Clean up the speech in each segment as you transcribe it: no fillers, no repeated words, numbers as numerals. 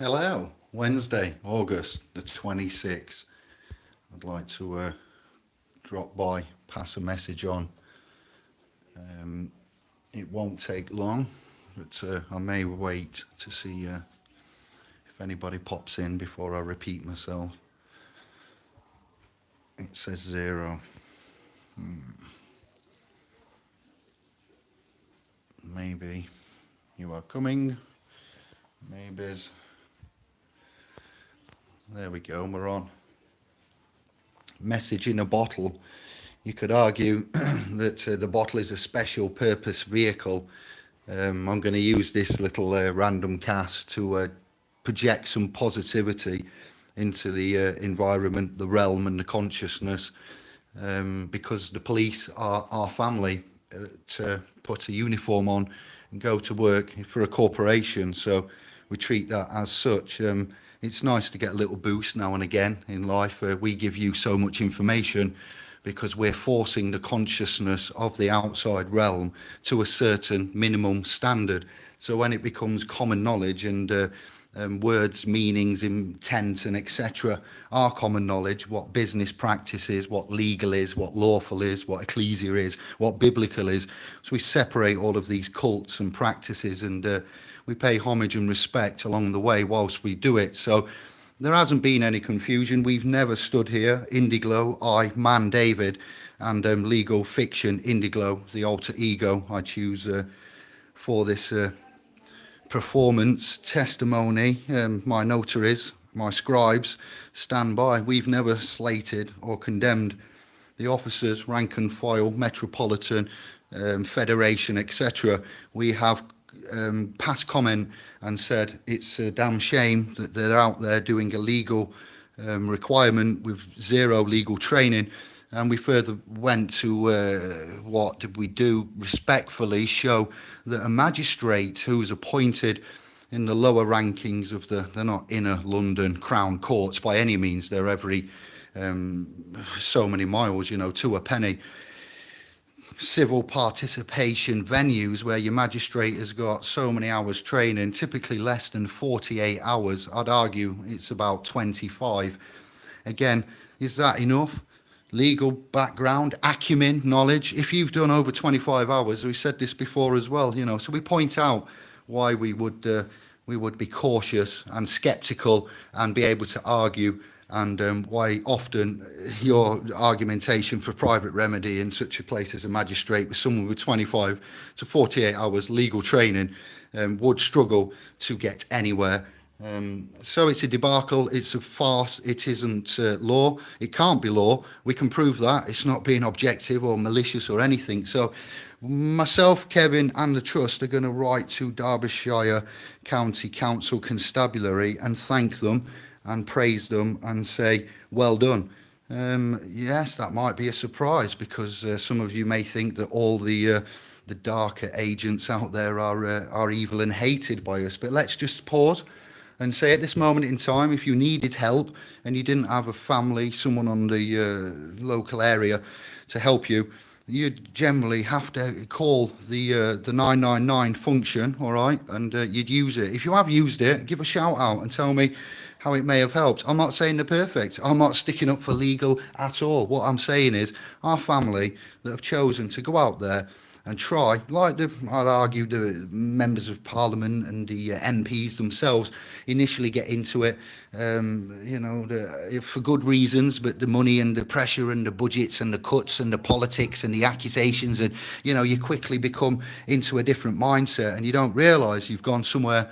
Hello, Wednesday, August the 26th. I'd like to drop by, pass a message on. It won't take long, but I may wait to see if anybody pops in before I repeat myself. It says 0. Maybe you are coming. Maybe's. There we go, we're on. Message in a bottle. You could argue that the bottle is a special purpose vehicle. I'm going to use this little random cast to project some positivity into the environment, the realm and the consciousness, because the police are our family. To put a uniform on and go to work for a corporation, so we treat that as such. It's nice to get a little boost now and again in life. We give you so much information because we're forcing the consciousness of the outside realm to a certain minimum standard. So when it becomes common knowledge and words, meanings, intent, and etc. are common knowledge, what business practice is, what legal is, what lawful is, what ecclesia is, what biblical is. So we separate all of these cults and practices, and we pay homage and respect along the way whilst we do it. So there hasn't been any confusion. We've never stood here, Indiglo, I, Man David, and legal fiction, Indiglo, the alter ego I choose for this performance testimony. My notaries, my scribes stand by. We've never slated or condemned the officers, rank and file, metropolitan, federation, etc. We have passed comment and said it's a damn shame that they're out there doing a legal requirement with zero legal training. And we further went to what did we do? Respectfully show that a magistrate who's appointed in the lower rankings of they're not inner London Crown Courts by any means, they're every so many miles, to a penny. Civil participation venues where your magistrate has got so many hours training, typically less than 48 hours. I'd argue it's about 25. Again, is that enough? Legal background, acumen, knowledge. If you've done over 25 hours, we said this before as well, so we point out why we would be cautious and skeptical and be able to argue, and why often your argumentation for private remedy in such a place as a magistrate with someone with 25 to 48 hours legal training would struggle to get anywhere. So it's a debacle, it's a farce, it isn't law, it can't be law, we can prove that, it's not being objective or malicious or anything. So myself, Kevin and the Trust are going to write to Derbyshire County Council Constabulary and thank them and praise them and say, well done. Yes, that might be a surprise because some of you may think that all the darker agents out there are evil and hated by us, but let's just pause and say at this moment in time, if you needed help and you didn't have a family, someone on the local area to help you, you'd generally have to call the 999 function, all right, and you'd use it. If you have used it, give a shout out and tell me how it may have helped. I'm not saying they're perfect. I'm not sticking up for legal at all. What I'm saying is our family that have chosen to go out there and try, like I'd argue the members of Parliament and the MPs themselves initially get into it, for good reasons, but the money and the pressure and the budgets and the cuts and the politics and the accusations, and you quickly become into a different mindset and you don't realise you've gone somewhere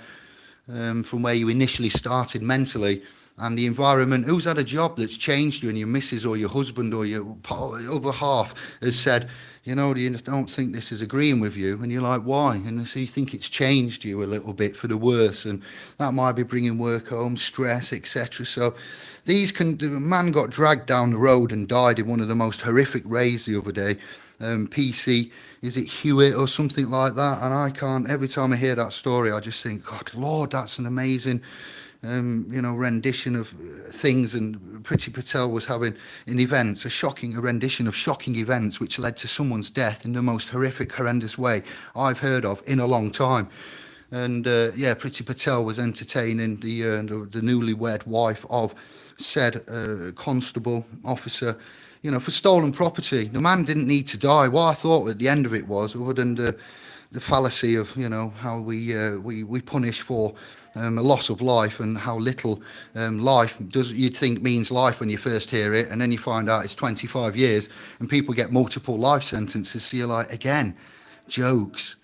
from where you initially started mentally. And the environment, who's had a job that's changed you, and your missus or your husband or your other half has said, you don't think this is agreeing with you, and you're like, why? And so you think it's changed you a little bit for the worse, and that might be bringing work home, stress, etc. So the man got dragged down the road and died in one of the most horrific rays the other day. PC, is it Hewitt or something like that? And I can't, every time I hear that story, I just think, God, Lord, that's an amazing rendition of things. And Priti Patel was having an event, a rendition of shocking events which led to someone's death in the most horrific, horrendous way I've heard of in a long time. And yeah, Priti Patel was entertaining the newlywed wife of said constable officer, for stolen property. The man didn't need to die. What I thought at the end of it was, other than the fallacy of how we punish for a loss of life, and how little life does you'd think means life when you first hear it, and then you find out it's 25 years, and people get multiple life sentences. So you're like, again, jokes.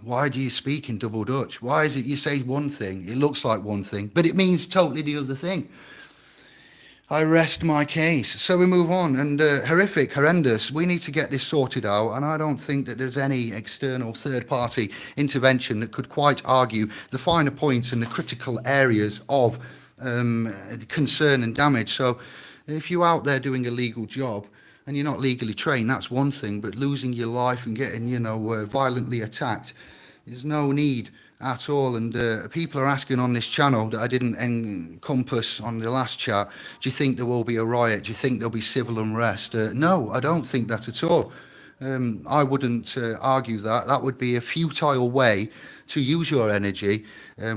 Why do you speak in double Dutch? Why is it you say one thing, it looks like one thing, but it means totally the other thing? I rest my case. So we move on, and horrific, horrendous. We need to get this sorted out, and I don't think that there's any external third-party intervention that could quite argue the finer points and the critical areas of concern and damage. So if you're out there doing a legal job and you're not legally trained, that's one thing, but losing your life and getting, violently attacked, there's no need at all. And people are asking on this channel that I didn't encompass on the last chat, do you think there will be a riot? Do you think there'll be civil unrest? No, I don't think that at all. I wouldn't argue that. That would be a futile way to use your energy,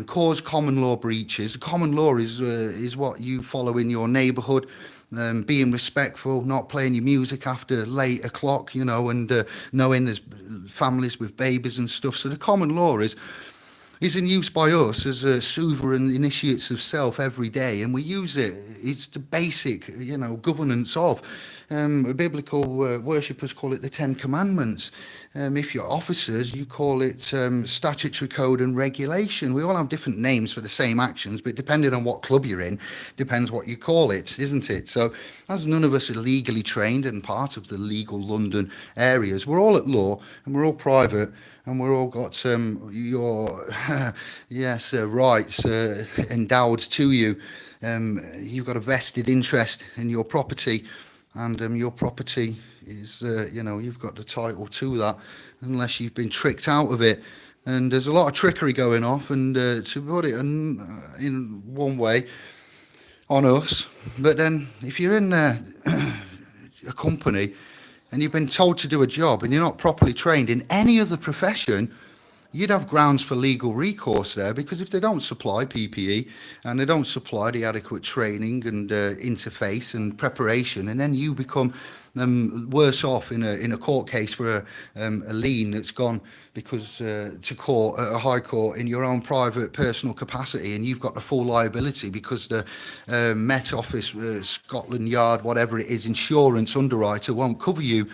cause common law breaches. Common law is what you follow in your neighbourhood. Being respectful, not playing your music after late o'clock, and knowing there's families with babies and stuff. So the common law is in use by us as sovereign initiates of self every day, and we use it. It's the basic, governance of. Biblical worshippers call it the Ten Commandments. If you're officers, you call it statutory code and regulation. We all have different names for the same actions, but depending on what club you're in, depends what you call it, isn't it? So as none of us are legally trained and part of the legal London areas, we're all at law and we're all private, and we're all got your rights endowed to you. You've got a vested interest in your property, and your property is, you've got the title to that, unless you've been tricked out of it. And there's a lot of trickery going off, and to put it in one way, on us. But then if you're in a company and you've been told to do a job and you're not properly trained in any other profession, you'd have grounds for legal recourse there, because if they don't supply PPE and they don't supply the adequate training and interface and preparation, and then you become worse off in a court case for a lien that's gone because to court at a high court in your own private personal capacity, and you've got the full liability because the Met Office, Scotland Yard, whatever it is, insurance underwriter won't cover you.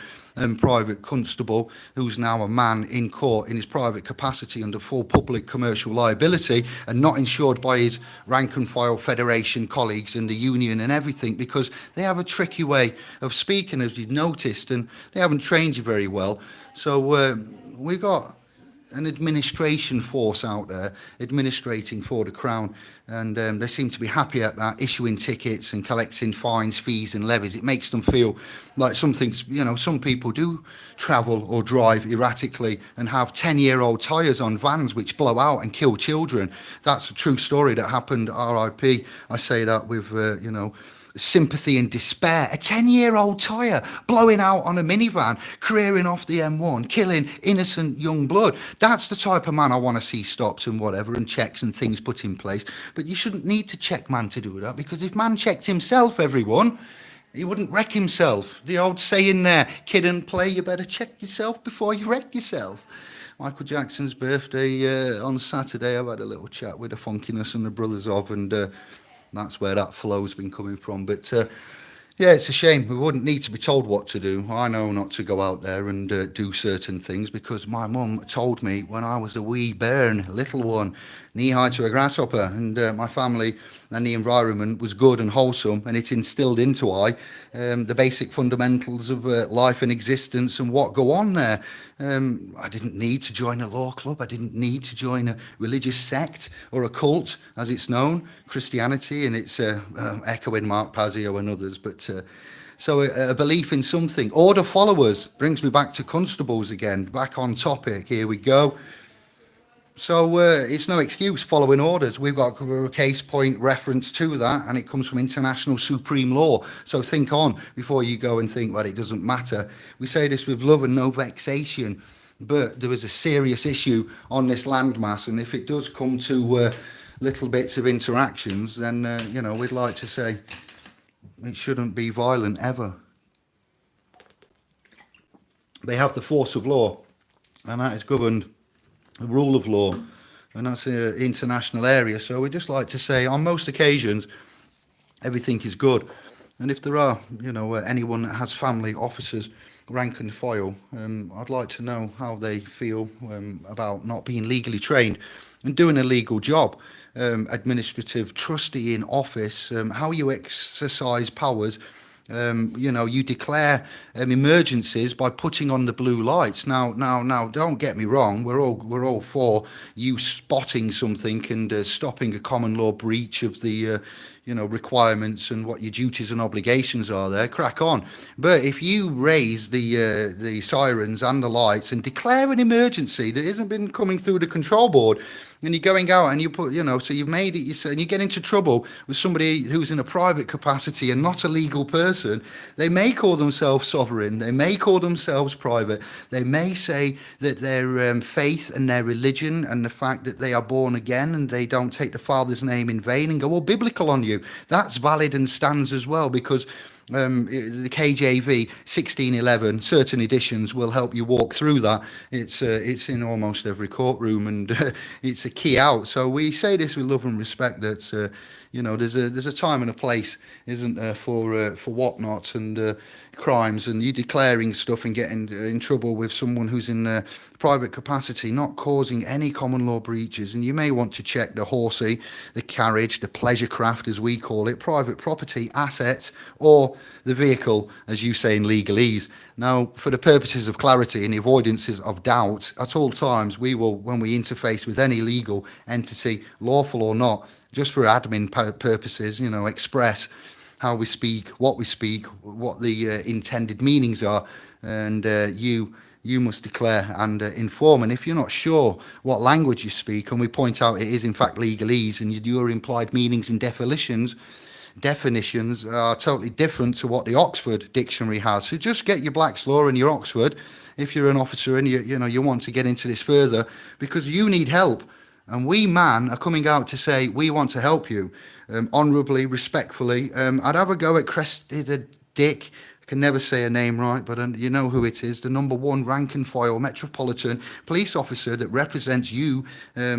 Private constable who's now a man in court in his private capacity under full public commercial liability, and not insured by his rank and file federation colleagues and the union and everything, because they have a tricky way of speaking, as you've noticed, and they haven't trained you very well. So we've got an administration force out there administrating for the Crown, and they seem to be happy at that, issuing tickets and collecting fines, fees and levies. It makes them feel like some things, some people do travel or drive erratically and have 10-year-old tyres on vans which blow out and kill children. That's a true story that happened, RIP. I say that with, sympathy and despair. A 10-year-old tyre blowing out on a minivan, careering off the M1, killing innocent young blood. That's the type of man I want to see stopped and whatever, and checks and things put in place. But you shouldn't need to check man to do that, because if man checked himself, everyone, he wouldn't wreck himself. The old saying there, kid and play, you better check yourself before you wreck yourself. Michael Jackson's birthday on Saturday. I've had a little chat with the Funkiness and the Brothers of, and that's where that flow's been coming from. But yeah, it's a shame. We wouldn't need to be told what to do. I know not to go out there and do certain things, because my mum told me when I was a wee bairn, little one, knee-high to a grasshopper, and my family and the environment was good and wholesome, and it instilled into I the basic fundamentals of life and existence and what go on there. I didn't need to join a law club. I didn't need to join a religious sect or a cult, as it's known, Christianity, and it's echoing Mark Pazio and others. But so a belief in something. Order followers brings me back to Constables again, back on topic. Here we go. So it's no excuse following orders. We've got a case point reference to that, and it comes from international supreme law. So think on before you go and think, well, it doesn't matter. We say this with love and no vexation. but there was a serious issue on this landmass, and if it does come to little bits of interactions, then we'd like to say it shouldn't be violent ever. They have the force of law, and that is governed the rule of law, and that's an international area. So we just like to say, on most occasions, everything is good. And if there are, anyone that has family officers, rank and file, I'd like to know how they feel about not being legally trained and doing a legal job. Administrative trustee in office, how you exercise powers. You declare emergencies by putting on the blue lights. Now, don't get me wrong. We're all for you spotting something and stopping a common law breach of the requirements and what your duties and obligations are there. Crack on. But if you raise the sirens and the lights and declare an emergency that hasn't been coming through the control board, and you're going out and you put, so you've made it, and you get into trouble with somebody who's in a private capacity and not a legal person, they may call themselves sovereign, they may call themselves private, they may say that their faith and their religion and the fact that they are born again and they don't take the Father's name in vain and go all biblical on you. That's valid and stands as well, because the KJV 1611, certain editions will help you walk through that. It's in almost every courtroom, and it's a key out. So we say this with love and respect, that there's a time and a place, isn't there, for whatnot and crimes, and you declaring stuff and getting in trouble with someone who's in a private capacity, not causing any common law breaches. And you may want to check the horsey, the carriage, the pleasure craft, as we call it, private property, assets, or the vehicle, as you say in legalese. Now, for the purposes of clarity and the avoidances of doubt, at all times we will, when we interface with any legal entity, lawful or not, just for admin purposes, express how we speak, what the intended meanings are, and you must declare and inform. And if you're not sure what language you speak, and we point out it is in fact legalese, and your implied meanings and definitions are totally different to what the Oxford Dictionary has. So just get your Black's Law and your Oxford if you're an officer and you want to get into this further, because you need help. And we, man, are coming out to say we want to help you, honourably, respectfully. I'd have a go at Crested Dick. I can never say a name right, but you know who it is. The #1 rank and file Metropolitan Police officer that represents you,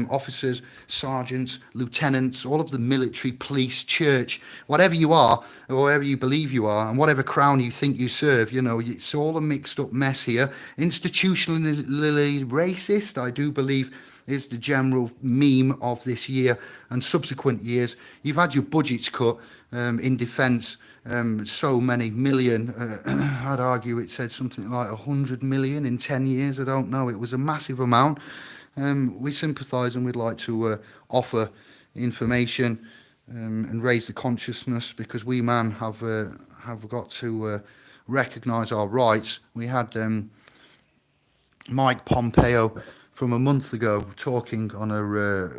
officers, sergeants, lieutenants, all of the military, police, church, whatever you are, or whatever you believe you are, and whatever crown you think you serve. It's all a mixed up mess here. Institutionally racist, I do believe, is the general meme of this year and subsequent years. You've had your budgets cut in defence, so many million. I'd argue it said something like 100 million in 10 years. I don't know. It was a massive amount. We sympathise, and we'd like to offer information and raise the consciousness, because we, man, have got to recognise our rights. We had Mike Pompeo from a month ago talking on a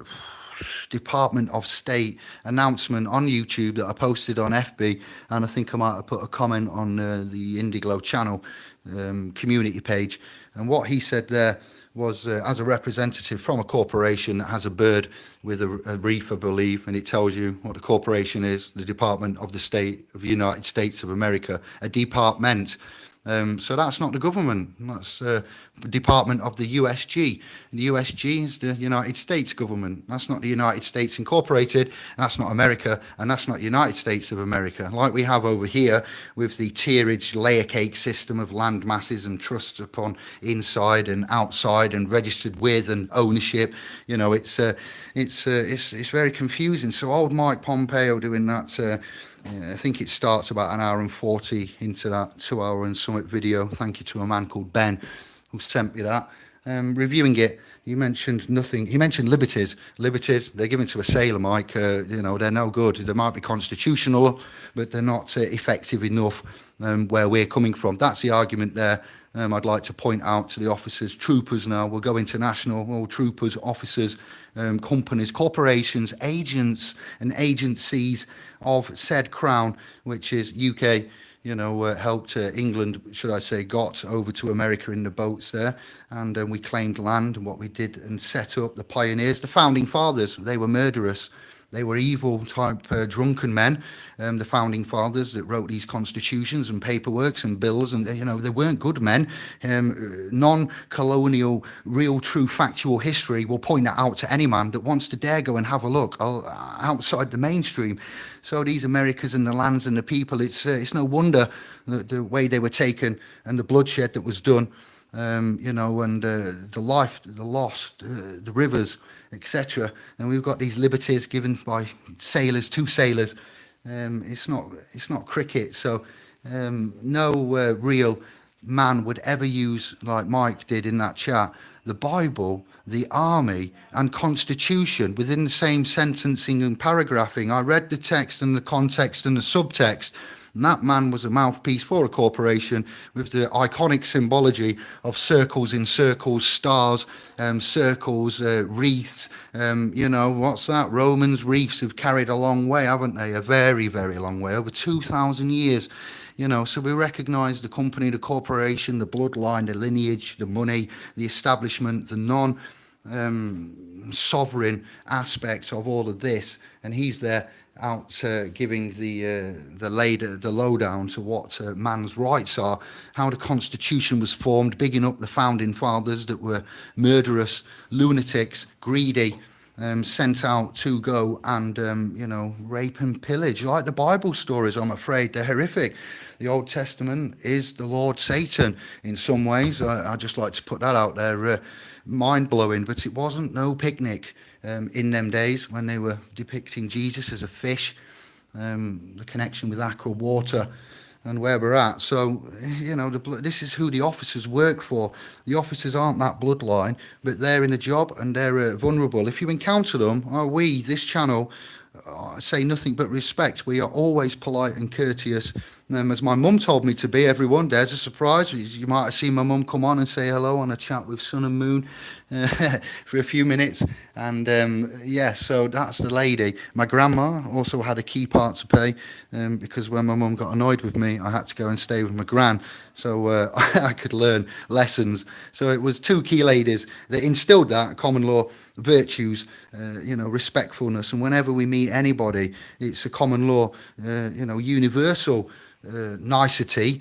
Department of State announcement on YouTube that I posted on FB, and I think I might have put a comment on the Indiglo channel community page. And what he said there was, as a representative from a corporation that has a bird with a reef, I believe, and it tells you what the corporation is, the Department of the State of the United States of America, a department. So that's not the government, that's the Department of the USG. And the USG is the United States government. That's not the United States Incorporated, that's not America, and that's not the United States of America, like we have over here with the tierage layer cake system of land masses and trusts upon inside and outside and registered with and ownership. It's very confusing. So old Mike Pompeo doing that, I think it starts about 1 hour and 40 into that 2 hour and something video. Thank you to a man called Ben who sent me that. Reviewing it, he mentioned nothing. He mentioned liberties. Liberties, they're given to a sailor, Mike. They're no good. They might be constitutional, but they're not effective enough where we're coming from. That's the argument there. I'd like to point out to the officers, troopers now, we'll go international, all troopers, officers, companies, corporations, agents and agencies of said crown, which is UK, helped England, should I say, got over to America in the boats there, and we claimed land and what we did and set up the pioneers, the founding fathers. They were murderous. They were evil type drunken men, the founding fathers that wrote these constitutions and paperworks and bills, and they weren't good men. Non-colonial, real, true, factual history will point that out to any man that wants to dare go and have a look outside the mainstream. So these Americas and the lands and the people, it's no wonder that the way they were taken and the bloodshed that was done, and the life, the loss, the rivers, etc. And we've got these liberties given by sailors to sailors. It's not cricket. So no real man would ever use, like Mike did in that chat, the Bible, the army, and constitution within the same sentencing and paragraphing. I read the text and the context and the subtext. And that man was a mouthpiece for a corporation with the iconic symbology of circles in circles, stars, circles, wreaths. What's that? Romans wreaths have carried a long way, haven't they? A very, very long way, over 2,000 years. So we recognise the company, the corporation, the bloodline, the lineage, the money, the establishment, the non-sovereign aspects of all of this. And he's there out giving the lowdown to what man's rights are, how the Constitution was formed, bigging up the founding fathers that were murderous, lunatics, greedy, sent out to go and, rape and pillage. Like the Bible stories, I'm afraid, they're horrific. The Old Testament is the Lord Satan in some ways. I just like to put that out there. Mind-blowing, but it wasn't no picnic in them days when they were depicting Jesus as a fish, the connection with aqua water and where we're at. So, this is who the officers work for. The officers aren't that bloodline, but they're in a job and they're vulnerable. If you encounter them, we, this channel, say nothing but respect. We are always polite and courteous, as my mum told me to be. Everyone, there's a surprise. You might have seen my mum come on and say hello on a chat with Sun and Moon for a few minutes. And so that's the lady. My grandma also had a key part to play, because when my mum got annoyed with me, I had to go and stay with my gran, so I could learn lessons. So it was two key ladies that instilled that common law virtues, respectfulness. And whenever we meet anybody, it's a common law, universal nicety,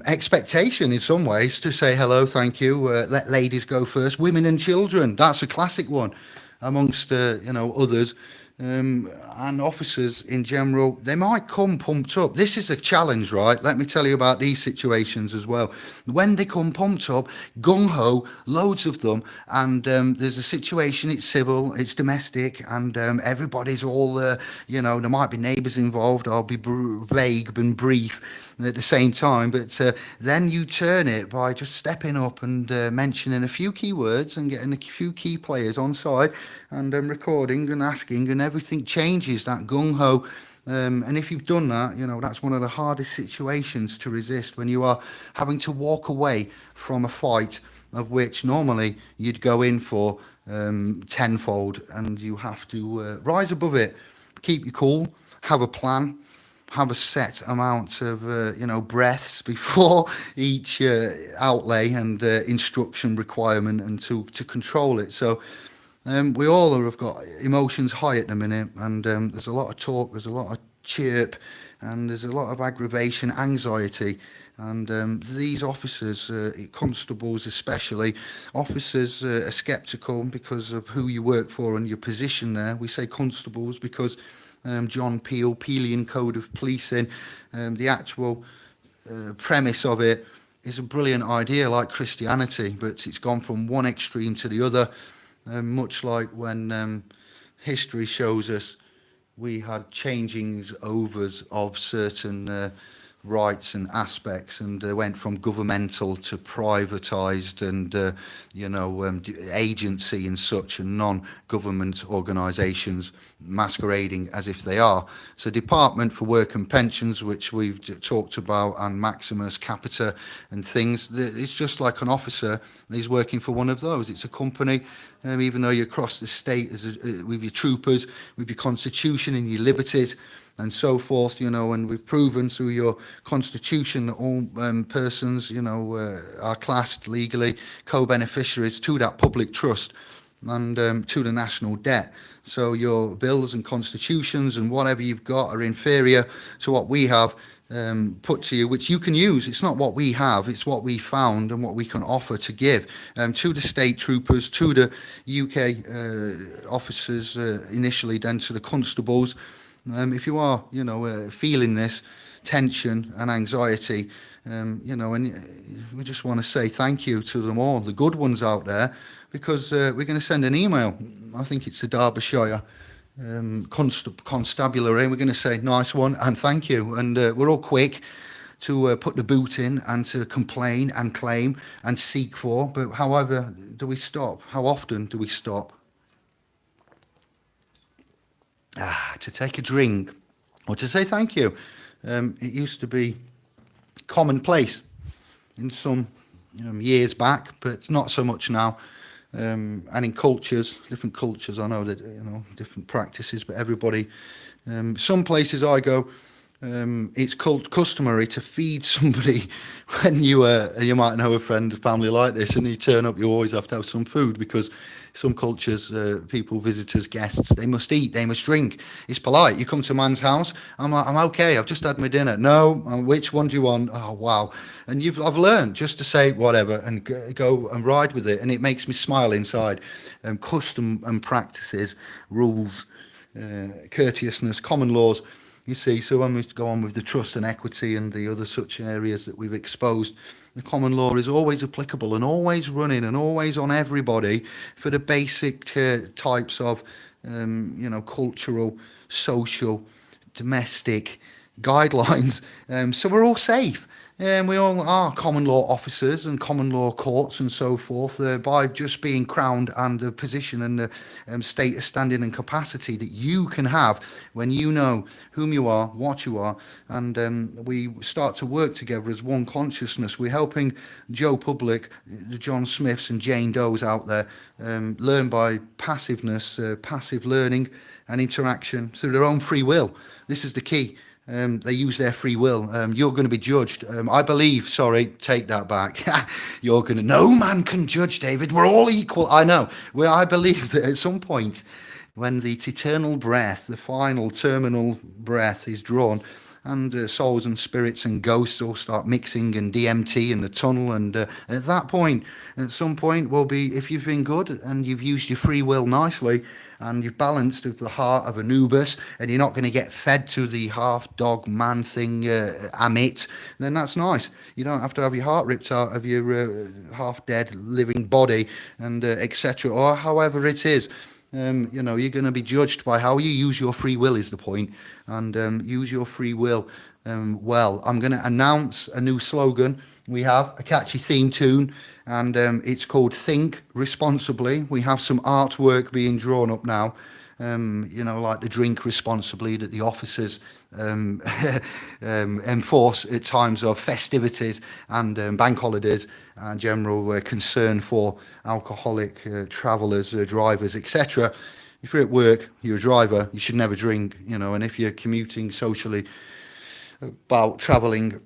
expectation in some ways to say hello, thank you, let ladies go first, women and children. That's a classic one amongst others. And officers in general, they might come pumped up. This is a challenge, right? Let me tell you about these situations as well. When they come pumped up, gung-ho, loads of them, and there's a situation, it's civil, it's domestic, and everybody's all, there might be neighbours involved. I'll be vague and brief at the same time, but then you turn it by just stepping up and mentioning a few key words and getting a few key players on side and recording and asking, and everything changes, that gung-ho. And if you've done that, that's one of the hardest situations to resist, when you are having to walk away from a fight of which normally you'd go in for tenfold, and you have to rise above it, keep your cool, have a plan, have a set amount of breaths before each outlay and instruction requirement, and to control it. So we all have got emotions high at the minute, and there's a lot of talk, there's a lot of chirp, and there's a lot of aggravation, anxiety. And these officers, constables especially, officers are sceptical because of who you work for and your position there. We say constables because John Peel, Peelian Code of Policing, the actual premise of it is a brilliant idea, like Christianity, but it's gone from one extreme to the other, much like when history shows us we had changings overs of certain rights and aspects, and went from governmental to privatised and agency and such, and non-government organisations masquerading as if they are. So Department for Work and Pensions, which we've talked about, and Maximus Capita and things, it's just like an officer, he's working for one of those. It's a company, even though you're across the state with your troopers, with your constitution and your liberties and so forth, and we've proven through your constitution that all persons, are classed legally co-beneficiaries to that public trust and to the national debt. So your bills and constitutions and whatever you've got are inferior to what we have put to you, which you can use. It's not what we have, it's what we found and what we can offer to give to the state troopers, to the UK officers initially, then to the constables. If you are, feeling this tension and anxiety, and we just want to say thank you to them all, the good ones out there, because we're going to send an email. I think it's the Derbyshire Constabulary. We're going to say nice one and thank you. And we're all quick to put the boot in and to complain and claim and seek for. But however, do we stop? How often do we stop? To take a drink or to say thank you. It used to be commonplace in some years back, but it's not so much now. And in cultures, different cultures, I know that different practices, but everybody. Some places I go, it's customary to feed somebody when you might know a friend, a family like this, and you turn up. You always have to have some food because some cultures, people, visitors, guests, they must eat, they must drink. It's polite. You come to a man's house, I'm okay, I've just had my dinner. No, which one do you want? Oh, wow. And I've learned just to say whatever and go and ride with it. And it makes me smile inside. Custom and practices, rules, courteousness, common laws. You see, so when we go on with the trust and equity and the other such areas that we've exposed, the common law is always applicable and always running and always on everybody for the basic types of, cultural, social, domestic guidelines. So we're all safe. We all are common law officers and common law courts and so forth by just being crowned and the position and the status, standing and capacity that you can have when you know whom you are, what you are, and we start to work together as one consciousness. We're helping Joe Public, the John Smiths and Jane Does out there learn by passiveness, passive learning and interaction through their own free will. This is the key. They use their free will. You're going to be judged. I believe, sorry, take that back. You're going to, no man can judge, David. We're all equal. I know. Well, I believe that at some point when the eternal breath, the final terminal breath is drawn, and souls and spirits and ghosts all start mixing and DMT in the tunnel. And at that point, at some point, will be, if you've been good and you've used your free will nicely, and you've balanced with the heart of Anubis, and you're not going to get fed to the half dog man thing, Amit, then that's nice. You don't have to have your heart ripped out of your half dead living body, and etc. Or however it is. You're going to be judged by how you use your free will is the point, and use your free will well. I'm going to announce a new slogan. We have a catchy theme tune, and it's called Think Responsibly. We have some artwork being drawn up now, like the drink responsibly that the officers enforce at times of festivities and bank holidays and general concern for alcoholic travellers, drivers, etc. If you're at work, you're a driver, you should never drink, and if you're commuting socially about travelling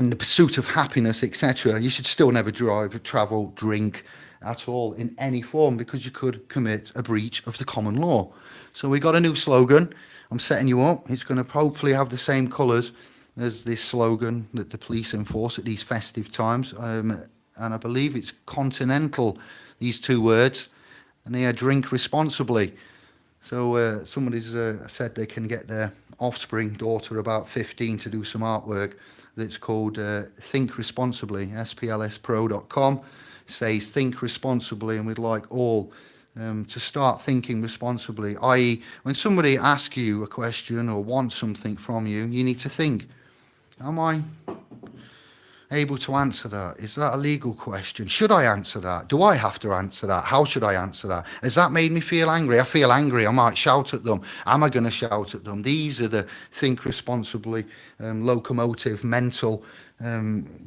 in the pursuit of happiness, etc., you should still never drive, travel, drink at all in any form, because you could commit a breach of the common law. So we got a new slogan. I'm setting you up. It's going to hopefully have the same colours as this slogan that the police enforce at these festive times. And I believe it's continental, these two words, and they are drink responsibly. So somebody's said they can get their offspring daughter about 15 to do some artwork that's called Think Responsibly. SPLSpro.com says Think Responsibly, and we'd like all to start thinking responsibly, i.e. when somebody asks you a question or wants something from you, you need to think, am I able to answer that? Is that a legal question? Should I answer that? Do I have to answer that? How should I answer that? Has that made me feel angry? I feel angry. I might shout at them. Am I going to shout at them? These are the Think Responsibly, locomotive, mental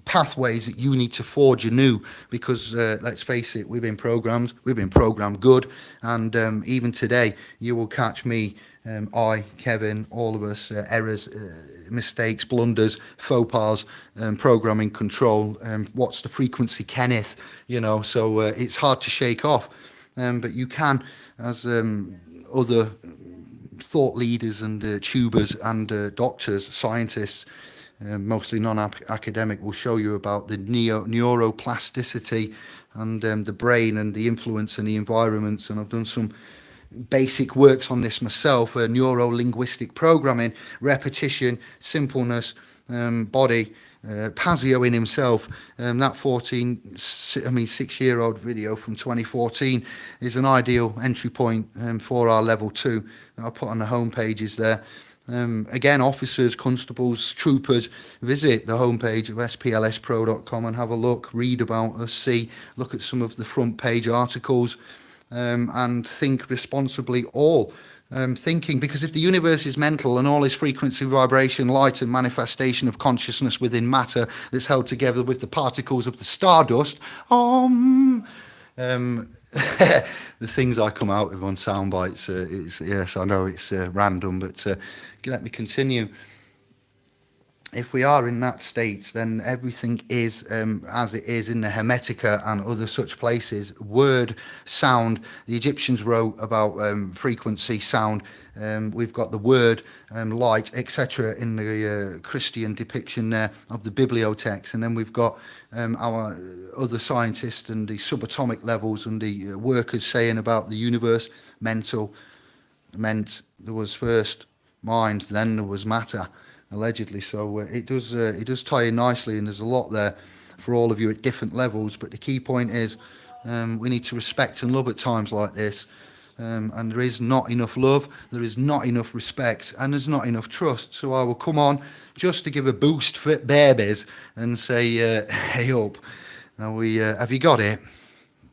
pathways that you need to forge anew, because let's face it, we've been programmed good, and even today you will catch me, I, Kevin, all of us, errors, mistakes, blunders, faux pas, programming control, what's the frequency, Kenneth, so it's hard to shake off, but you can, as other thought leaders and tubers and doctors, scientists, mostly non-academic, will show you about the neuroplasticity and the brain and the influence and the environments. And I've done some basic works on this myself, neuro-linguistic programming, repetition, simpleness, body. Pazio in himself, that 6-year-old video from 2014 is an ideal entry point for our level 2 that I'll put on the home pages there. Again, officers, constables, troopers, visit the homepage of splspro.com and have a look, read about us, look at some of the front page articles, and think responsibly all. Thinking, because if the universe is mental and all is frequency, vibration, light and manifestation of consciousness within matter that's held together with the particles of the stardust, the things I come out with on sound bites, yes, I know it's random, but let me continue. If we are in that state, then everything is as it is in the Hermetica and other such places. Word, sound. The Egyptians wrote about frequency, sound. We've got the word, light, etc. in the Christian depiction there of the bibliotext. And then we've got our other scientists and the subatomic levels and the workers saying about the universe. Mental meant there was first mind, then there was matter. Allegedly, so it does tie in nicely, and there's a lot there for all of you at different levels. But the key point is we need to respect and love at times like this, and there is not enough love, there is not enough respect, and there's not enough trust. So I will come on just to give a boost for babies and say, hey up. Now have you got it?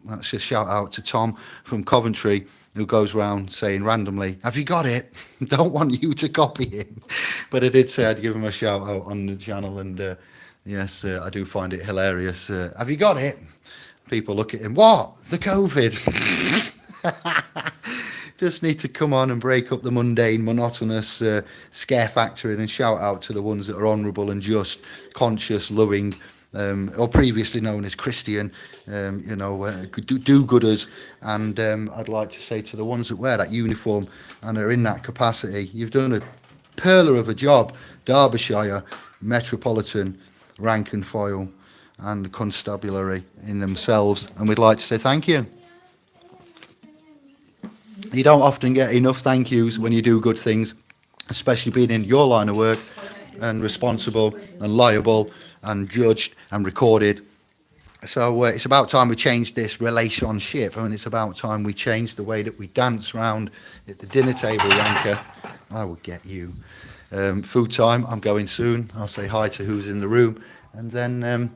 That's a shout out to Tom from Coventry, who goes around saying randomly, have you got it? Don't want you to copy him. But I did say I'd give him a shout out on the channel, and yes, I do find it hilarious. Have you got it? People look at him, what? The COVID? Just need to come on and break up the mundane, monotonous scare factory and shout out to the ones that are honourable and just, conscious, loving, or previously known as Christian, do-gooders. And I'd like to say to the ones that wear that uniform and are in that capacity, you've done a pearler of a job. Derbyshire, Metropolitan, rank and file, and constabulary in themselves. And we'd like to say thank you. You don't often get enough thank yous when you do good things, especially being in your line of work, and responsible and liable and judged and recorded. So it's about time we changed this relationship. I mean, it's about time we changed the way that we dance round at the dinner table, Yanka. I will get you. Food time, I'm going soon. I'll say hi to who's in the room, and then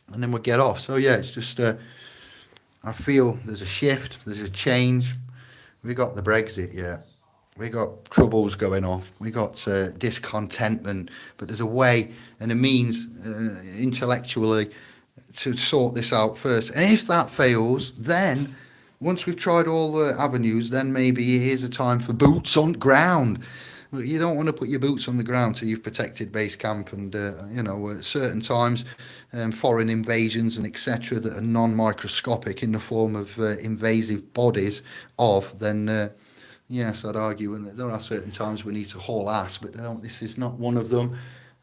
we'll get off. So yeah, it's just I feel there's a shift, there's a change. We got the Brexit, yeah. We got troubles going off. We got discontentment, but there's a way and a means intellectually to sort this out first. And if that fails, then once we've tried all the avenues, then maybe here's a time for boots on ground. You don't want to put your boots on the ground till you've protected base camp, and at certain times, foreign invasions and etc. that are non-microscopic in the form of invasive bodies then. Yes, I'd argue, and there are certain times we need to haul ass, but this is not one of them.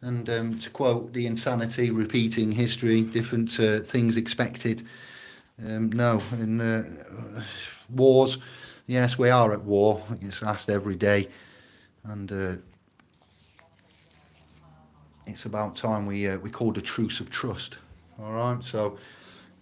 And to quote the insanity, repeating history, different things expected. No, in wars, yes, we are at war. It's asked every day, and it's about time we called a truce of trust. All right, so.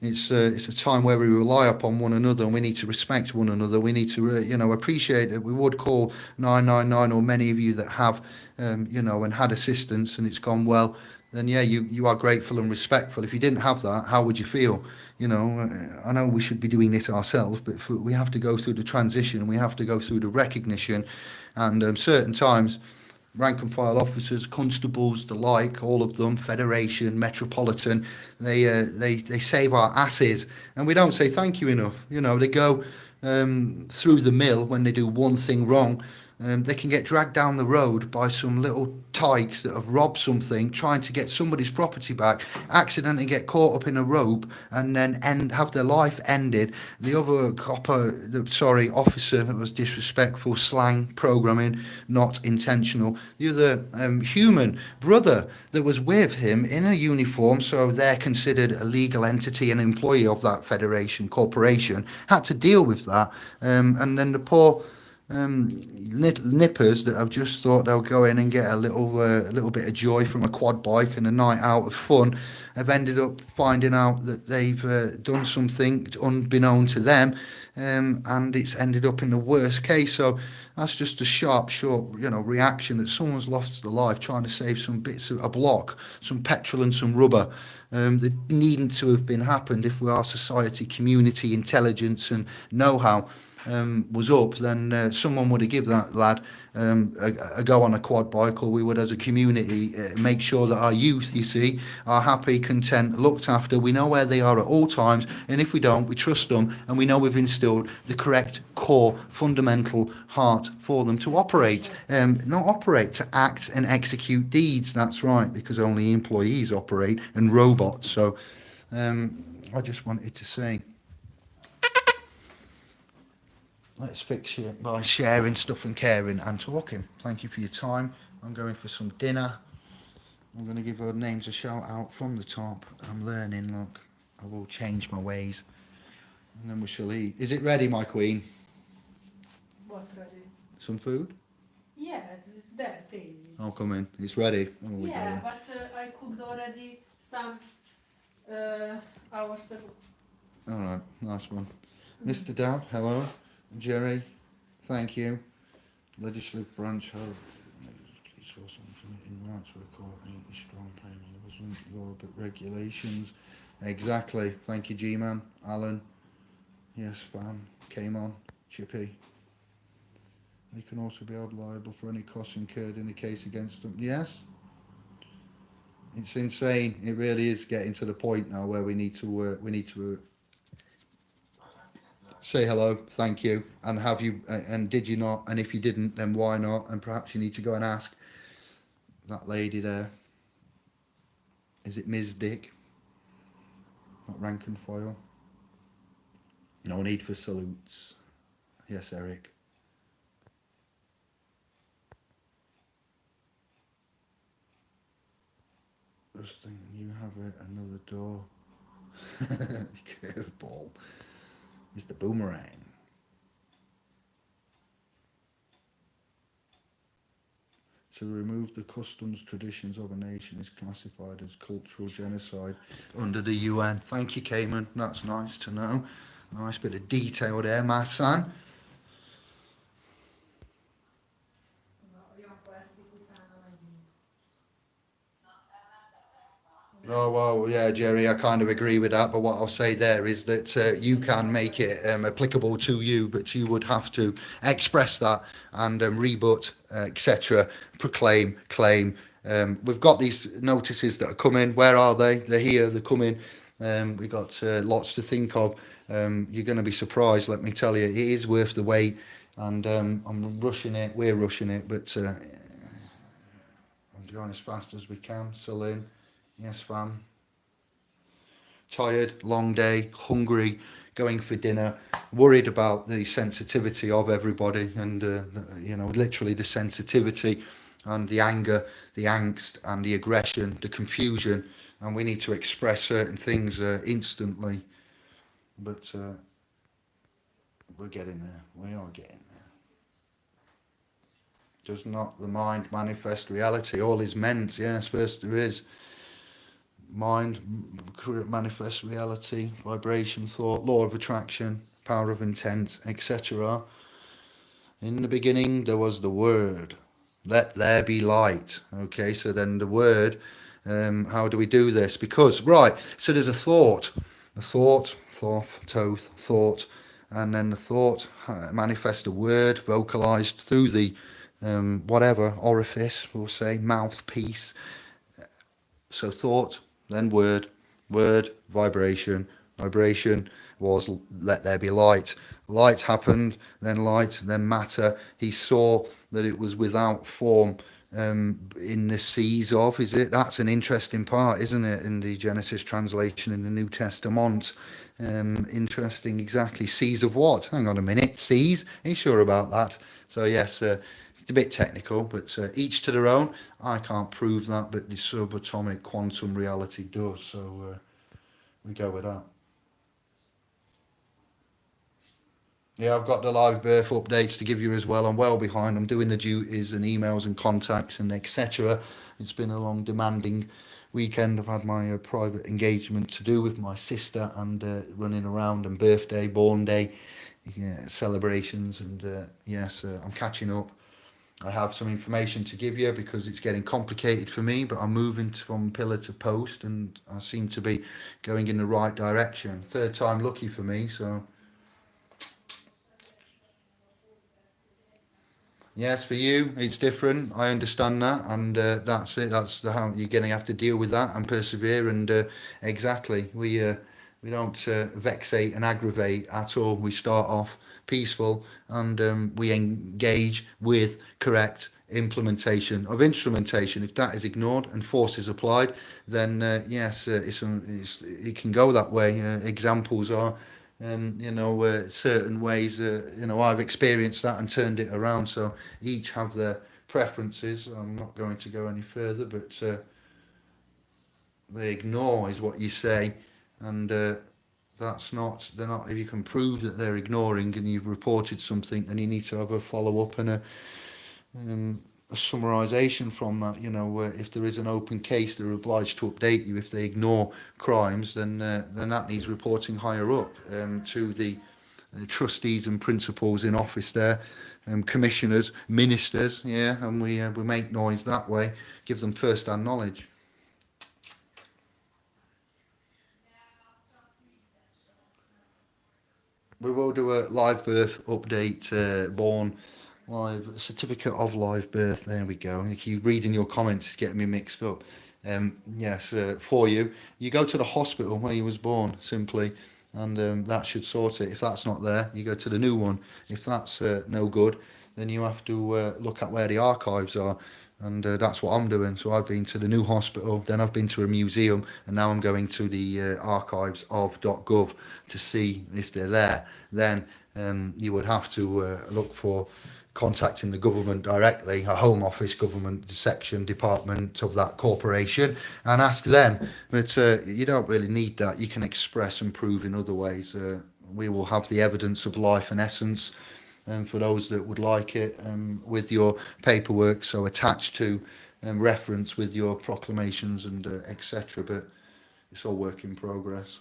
It's a time where we rely upon one another, and we need to respect one another. We need to, appreciate it. We would call 999, or many of you that have, and had assistance, and it's gone well. Then yeah, you are grateful and respectful. If you didn't have that, how would you feel? I know we should be doing this ourselves, but we have to go through the transition. We have to go through the recognition, and certain times. rank and file officers, constables, the like, all of them, Federation, Metropolitan, they save our asses, and we don't say thank you enough. You know, they go through the mill when they do one thing wrong. They can get dragged down the road by some little tykes that have robbed something, trying to get somebody's property back, accidentally get caught up in a rope, and then have their life ended. The other officer that was disrespectful, slang, programming, not intentional. The other human brother that was with him in a uniform, so they're considered a legal entity, an employee of that federation, corporation, had to deal with that. And then the poor nippers that have just thought they'll go in and get a little bit of joy from a quad bike and a night out of fun have ended up finding out that they've done something unbeknown to them, and it's ended up in the worst case. So that's just a sharp, short, reaction that someone's lost their life trying to save some bits of a block, some petrol and some rubber. That needn't to have been happened if our society, community, intelligence and know-how was up, then someone would have given that lad a go on a quad bike, or we would as a community make sure that our youth, you see, are happy, content, looked after. We know where they are at all times, and if we don't, we trust them, and we know we've instilled the correct core, fundamental heart for them to operate, not operate, to act and execute deeds. That's right, because only employees operate and robots. So I just wanted to say, let's fix it by sharing stuff and caring and talking. Thank you for your time. I'm going for some dinner. I'm going to give our names a shout out from the top. I'm learning, look. I will change my ways. And then we shall eat. Is it ready, my queen? What ready? Some food? Yeah, it's there, baby. I'll come in. It's ready. Oh, yeah, but I cooked already some hours ago. Alright, nice one. Mr. Dab, hello. Jerry, thank you. Legislative branch have in rights to record a strong payment. It wasn't law but regulations. Exactly. Thank you, G-Man. Alan. Yes, fam. Came on. Chippy. They can also be held liable for any costs incurred in a case against them. Yes. It's insane. It really is getting to the point now where we need to say hello, thank you, and have you, and did you not, and if you didn't, then why not, and perhaps you need to go and ask that lady there, is it Ms. Dick, not rank and file, no need for salutes, yes Eric. Just thinking you have another door, curveball. Is the boomerang. To remove the customs, traditions of a nation is classified as cultural genocide under the UN. Thank you, Cayman. That's nice to know. Nice bit of detail there, my son. Oh, well, yeah, Jerry, I kind of agree with that. But what I'll say there is that you can make it applicable to you, but you would have to express that and rebut, etc., proclaim, claim. We've got these notices that are coming. Where are they? They're here, they're coming. We've got lots to think of. You're going to be surprised, let me tell you. It is worth the wait, and I'm rushing it. We're rushing it, but I'm going as fast as we can. Celine. Yes, fam. Tired, long day, hungry, going for dinner, worried about the sensitivity of everybody, and literally the sensitivity and the anger, the angst and the aggression, the confusion, and we need to express certain things instantly. But we're getting there. We are getting there. Does not the mind manifest reality? All is meant. Yes, first there is. Mind manifests reality, vibration, thought, law of attraction, power of intent, etc. In the beginning there was the word, let there be light. Okay, so then the word, how do we do this? Because, right, so there's a thought, and then the thought manifests a word vocalized through the whatever, orifice, we'll say, mouthpiece. So thought, then word, vibration. Vibration was let there be light. Light happened, then matter. He saw that it was without form, in the seas of, is it? That's an interesting part, isn't it, in the Genesis translation in the New Testament. Interesting, exactly. Seas of what? Hang on a minute. Seas? Are you sure about that? So yes, it's a bit technical, but each to their own. I can't prove that, but the subatomic quantum reality does. So we go with that. Yeah, I've got the live birth updates to give you as well. I'm well behind. I'm doing the duties and emails and contacts and etc. It's been a long, demanding weekend. I've had my private engagement to do with my sister and running around and birthday, born day, yeah, celebrations. And yes, I'm catching up. I have some information to give you because it's getting complicated for me, but I'm moving from pillar to post and I seem to be going in the right direction. Third time lucky for me, so yes, for you, it's different. I understand that, and that's it. That's how you're going to have to deal with that and persevere. And exactly, we don't vexate and aggravate at all. We start off peaceful, and we engage with correct implementation of instrumentation. If that is ignored and force is applied, then yes, it can go that way. Examples are certain ways, I've experienced that and turned it around. So each have their preferences. I'm not going to go any further, but they ignore is what you say, and that's not. They're not. If you can prove that they're ignoring and you've reported something, then you need to have a follow up and a summarisation from that. If there is an open case, they're obliged to update you. If they ignore crimes, then that needs reporting higher up to the trustees and principals in office there, commissioners, ministers, yeah, and we make noise that way, give them first-hand knowledge. We will do a live birth update, born live certificate of live birth. There we go. And you keep reading your comments, it's getting me mixed up. Yes, for you, you go to the hospital where you was born simply, and that should sort it. If that's not there, you go to the new one. If that's no good, then you have to look at where the archives are, and that's what I'm doing. So I've been to the new hospital, then I've been to a museum, and now I'm going to the archives of .gov to see if they're there. Then you would have to look for contacting the government directly, a Home Office government section department of that corporation, and ask them. But you don't really need that. You can express and prove in other ways. We will have the evidence of life and essence, for those that would like it, with your paperwork, so attached to reference with your proclamations and etc. But it's all work in progress.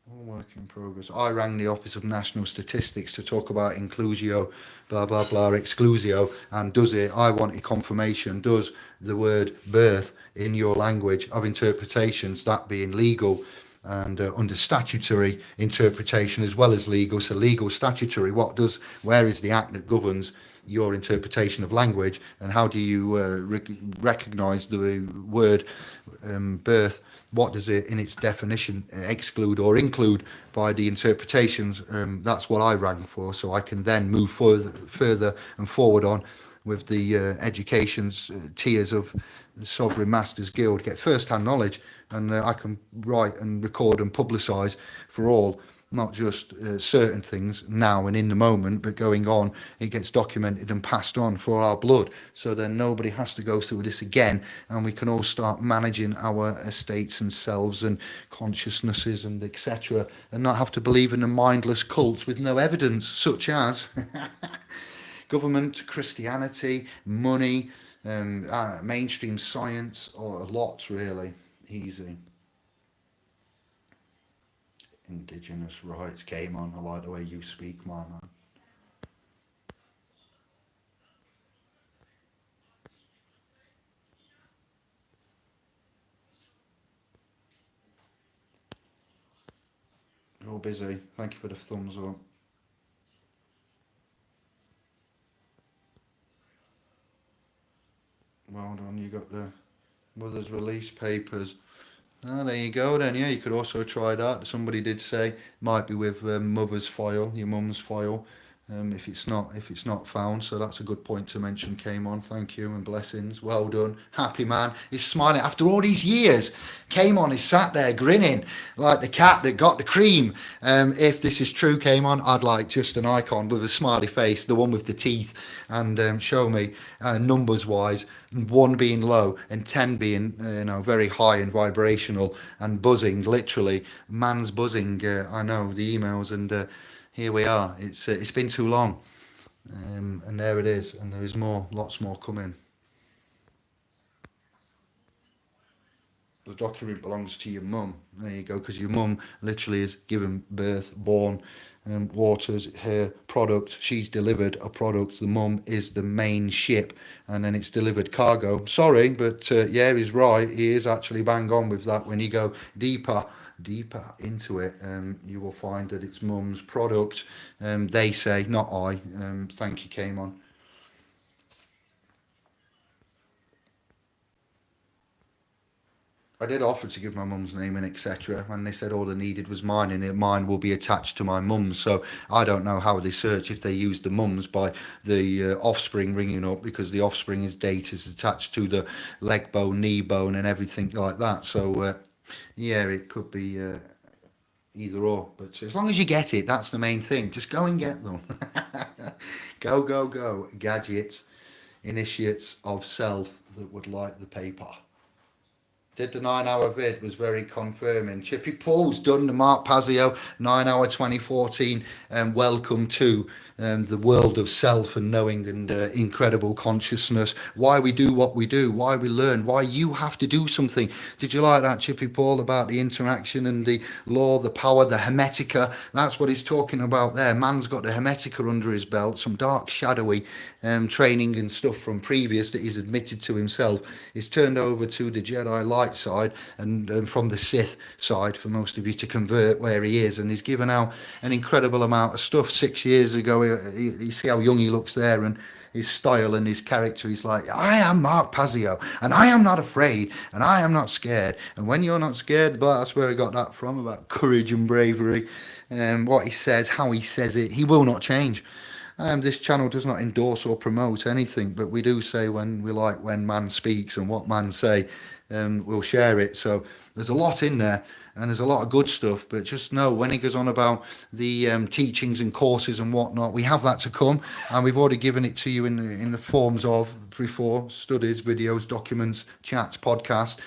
All work in progress. I rang the Office of National Statistics to talk about inclusio, blah blah blah, exclusio, and does it? I wanted confirmation. Does the word birth in your language of interpretations, that being legal and under statutory interpretation as well as legal? So legal, statutory. Where is the act that governs your interpretation of language, and how do you recognise the word birth? What does it, in its definition, exclude or include by the interpretations? That's what I rang for, so I can then move further and forward on with the education's tiers of the Sovereign Masters Guild, get first-hand knowledge, and I can write and record and publicise for all, not just certain things now and in the moment, but going on, it gets documented and passed on for our blood. So then nobody has to go through this again, and we can all start managing our estates and selves and consciousnesses and etc., and not have to believe in a mindless cult with no evidence, such as government, Christianity, money, mainstream science, or lots really. Easy. Indigenous rights came on. I like the way you speak, my man. You're busy. Thank you for the thumbs up. well done. You got the mother's release papers. Ah, there you go then. Yeah, you could also try that. Somebody did say might be with mother's file, your mum's file, if it's not found. So that's a good point to mention. Came on. Thank you and blessings. Well done. Happy man. He's smiling after all these years. Came on. He's sat there grinning like the cat that got the cream. If this is true, came on. I'd like just an icon with a smiley face, the one with the teeth, and show me numbers wise. 1 being low and 10 being very high and vibrational and buzzing, literally man's buzzing. I know the emails, and here we are. It's been too long, and there it is, and there is more, lots more coming. The document belongs to your mum. There you go, because your mum literally is given birth, born, waters her product. She's delivered a product. The mum is the main ship, and then it's delivered cargo. Sorry, but yeah, he's right. He is actually bang on with that. When you go deeper into it, you will find that it's mum's product. They say, not I. Thank you, came on. I did offer to give my mum's name and etc. And they said all they needed was mine, and mine will be attached to my mum's. So I don't know how they search if they use the mum's by the offspring ringing up, because the offspring is date is attached to the leg bone, knee bone, and everything like that. So yeah, it could be either or. But as long as you get it, that's the main thing. Just go and get them. Go. Gadgets, initiates of self that would like the paper. Did the 9-hour vid, was very confirming. Chippy Paul's done the Mark Pazio 9-hour 2014, and welcome to the world of self and knowing and incredible consciousness. Why we do what we do, why we learn, why you have to do something. Did you like that, Chippy Paul, about the interaction and the law, the power, the hermetica? That's what he's talking about there. Man's got the hermetica under his belt, some dark, shadowy training and stuff from previous that he's admitted to himself. He's turned over to the Jedi light side and from the Sith side for most of you to convert where he is, and he's given out an incredible amount of stuff. 6 years ago, you see how young he looks there, and his style and his character. He's like, I am Mark Pazio, and I am not afraid, and I am not scared. And when you're not scared, but that's where I got that from, about courage and bravery, and what he says, how he says it. He will not change. This channel does not endorse or promote anything, but we do say when we like when man speaks and what man say, we'll share it. So there's a lot in there, and there's a lot of good stuff, but just know when he goes on about the teachings and courses and whatnot, we have that to come, and we've already given it to you in the forms of before studies, videos, documents, chats, podcasts,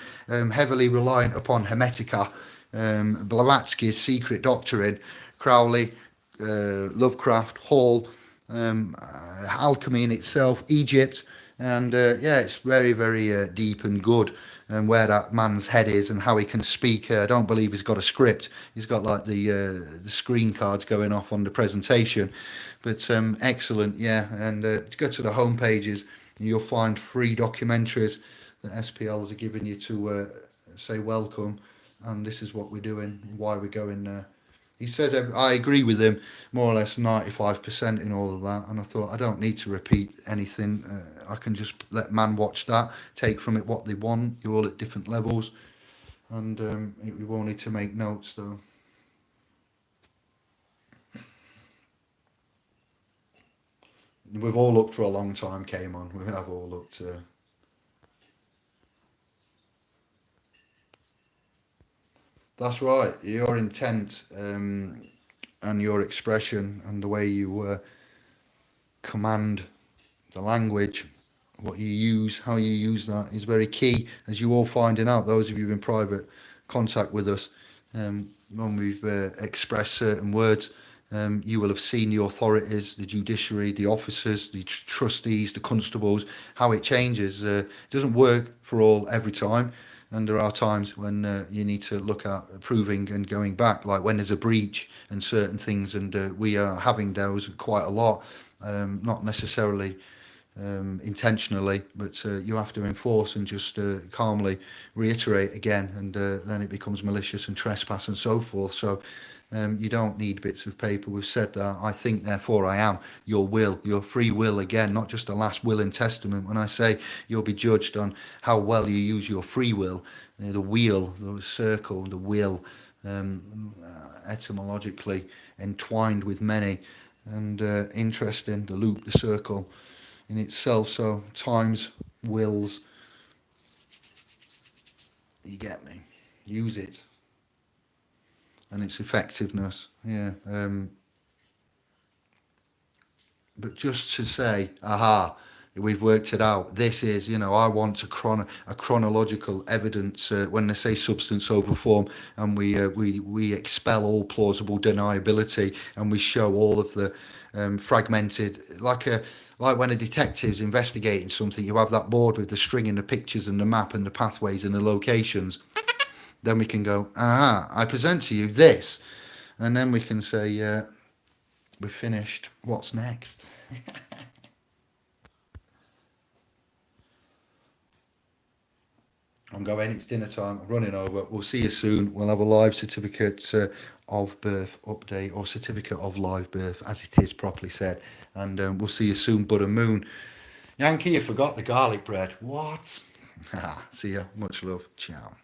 heavily reliant upon Hermetica, Blavatsky's Secret Doctrine, Crowley, Lovecraft, Hall, alchemy in itself, Egypt, and yeah, it's very, very deep and good, and where that man's head is and how he can speak. I don't believe he's got a script. He's got like the screen cards going off on the presentation, but excellent, yeah. And go to the home pages, and you'll find free documentaries that SPLs are giving you to say welcome, and this is what we're doing, why we're going there. He says, I agree with him, more or less 95% in all of that. And I thought, I don't need to repeat anything. I can just let man watch that, take from it what they want. You're all at different levels. And we will need to make notes, though. We've all looked for a long time, came on. We have all looked... That's right. Your intent and your expression and the way you command the language, what you use, how you use that is very key, as you all finding out, those of you in private contact with us, when we've expressed certain words, you will have seen the authorities, the judiciary, the officers, the trustees, the constables, how it changes. It doesn't work for all every time. And there are times when you need to look at proving and going back, like when there's a breach and certain things, and we are having those quite a lot, not necessarily intentionally, but you have to enforce and just calmly reiterate again, and then it becomes malicious and trespass and so forth. So You don't need bits of paper. We've said that. I think, therefore I am. Your will, your free will, again, not just a last will and testament. When I say you'll be judged on how well you use your free will, the wheel, the circle, the will, etymologically entwined with many, and interesting, the loop, the circle in itself. So times, wills, you get me. Use it. And its effectiveness, yeah. But just to say, aha, we've worked it out. This is, I want a chronological evidence when they say substance over form, and we expel all plausible deniability, and we show all of the fragmented, like when a detective's investigating something, you have that board with the string and the pictures and the map and the pathways and the locations. Then we can go, I present to you this, and then we can say, we're finished. What's next? I'm going, it's dinner time, I'm running over. We'll see you soon. We'll have a live certificate of birth update, or certificate of live birth, as it is properly said. And we'll see you soon, Bud and Moon. Yankee, you forgot the garlic bread. What? See ya. Much love. Ciao.